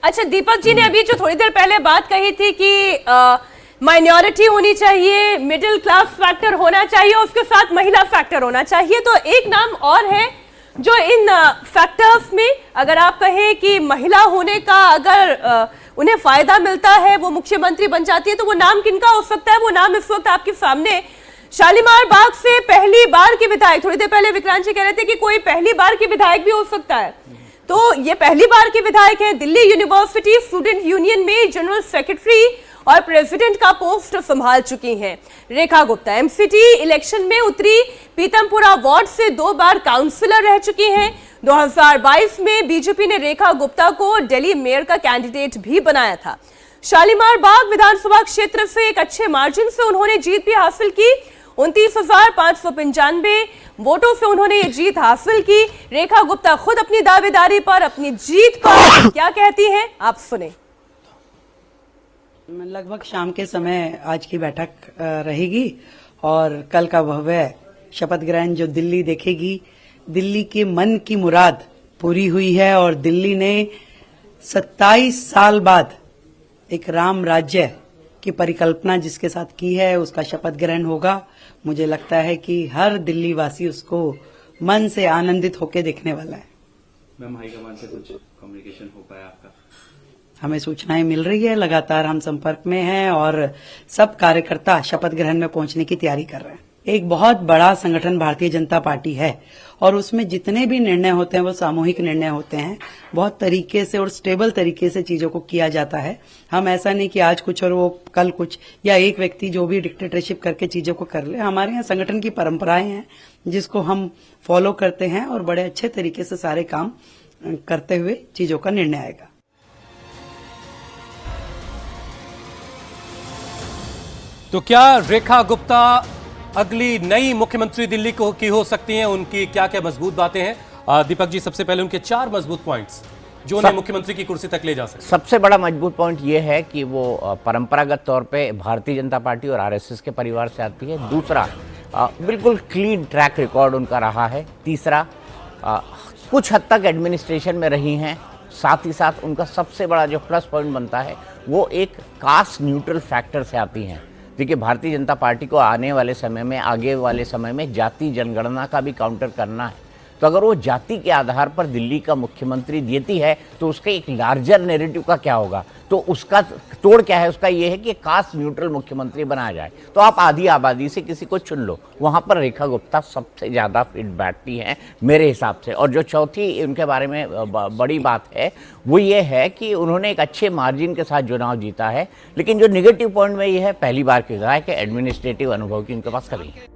अच्छा दीपक जी ने अभी जो थोड़ी देर पहले बात कही थी कि माइनॉरिटी होनी चाहिए, मिडिल क्लास फैक्टर होना चाहिए, उसके साथ महिला फैक्टर होना चाहिए, तो एक नाम और है जो इन फैक्टर्स में अगर आप कहें कि महिला होने का अगर उन्हें फायदा मिलता है, वो मुख्यमंत्री बन जाती है, तो वो नाम किनका हो सकता है? वो नाम इस वक्त आपके सामने शालीमार बाग से पहली बार की विधायक, थोड़ी देर पहले विक्रांत जी कह रहे थे कि कोई पहली बार की विधायक भी हो सकता है, तो ये पहली बार की विधायक है। दिल्ली यूनिवर्सिटी स्टूडेंट यूनियन में जनरल सेक्रेटरी और प्रेसिडेंट का पोस्ट संभाल चुकी हैं रेखा गुप्ता। एमसीटी इलेक्शन में उतरी, पीतमपुरा वार्ड से 2 बार काउंसलर रह चुकी हैं। 2022 में बीजेपी ने रेखा गुप्ता को दिल्ली मेयर का कैंडिडेट भी बनाया था। शालीमार बाग विधानसभा क्षेत्र से एक अच्छे मार्जिन से उन्होंने जीत भी हासिल की। 29,595 वोटों से उन्होंने ये जीत हासिल की। रेखा गुप्ता खुद अपनी दावेदारी पर, अपनी जीत पर क्या कहती हैं, आप सुने। लगभग शाम के समय आज की बैठक रहेगी और कल का भव्य शपथ ग्रहण जो दिल्ली देखेगी, दिल्ली के मन की मुराद पूरी हुई है और दिल्ली ने 27 साल बाद एक राम राज्य की परिकल्पना जिसके साथ की है, उसका शपथ ग्रहण होगा। मुझे लगता है कि हर दिल्ली वासी उसको मन से आनंदित होकर देखने वाला है। मैम, हाईकमान से कुछ कम्युनिकेशन हो पाया आपका? हमें सूचनाएं मिल रही है, लगातार हम संपर्क में हैं और सब कार्यकर्ता शपथ ग्रहण में पहुंचने की तैयारी कर रहे हैं। एक बहुत बड़ा संगठन भारतीय जनता पार्टी है और उसमें जितने भी निर्णय होते हैं वो सामूहिक निर्णय होते हैं। बहुत तरीके से और स्टेबल तरीके से चीजों को किया जाता है। हम ऐसा नहीं कि आज कुछ और वो कल कुछ, या एक व्यक्ति जो भी डिक्टेटरशिप करके चीजों को कर ले। हमारे यहाँ संगठन की परंपराएं हैं जिसको हम फॉलो करते हैं और बड़े अच्छे तरीके से सारे काम करते हुए चीजों का निर्णय आएगा। तो क्या रेखा गुप्ता अगली नई मुख्यमंत्री दिल्ली की हो सकती हैं? उनकी क्या क्या मजबूत बातें हैं? दीपक जी, सबसे पहले उनके 4 मजबूत पॉइंट्स जो उन्हें मुख्यमंत्री की कुर्सी तक ले जा सकते। सबसे बड़ा मजबूत पॉइंट ये है कि वो परंपरागत तौर पे भारतीय जनता पार्टी और आरएसएस के परिवार से आती है। दूसरा, बिल्कुल क्लीन ट्रैक रिकॉर्ड उनका रहा है। तीसरा, कुछ हद तक एडमिनिस्ट्रेशन में रही हैं। साथ ही साथ उनका सबसे बड़ा जो प्लस पॉइंट बनता है वो एक कास्ट न्यूट्रल फैक्टर से आती हैं। देखिए, भारतीय जनता पार्टी को आने वाले समय में, आगे वाले समय में जाति जनगणना का भी काउंटर करना है। तो अगर वो जाति के आधार पर दिल्ली का मुख्यमंत्री देती है तो उसका एक लार्जर नैरेटिव का क्या होगा? तो उसका तोड़ क्या है? उसका ये है कि कास्ट न्यूट्रल मुख्यमंत्री बनाया जाए। तो आप आधी आबादी से किसी को चुन लो, वहाँ पर रेखा गुप्ता सबसे ज़्यादा फिट बैठती हैं मेरे हिसाब से। और जो चौथी उनके बारे में बड़ी बात है वो ये है कि उन्होंने एक अच्छे मार्जिन के साथ चुनाव जीता है। लेकिन जो निगेटिव पॉइंट में ये है, पहली बार की विधायक है, एडमिनिस्ट्रेटिव अनुभव की उनके पास कमी है।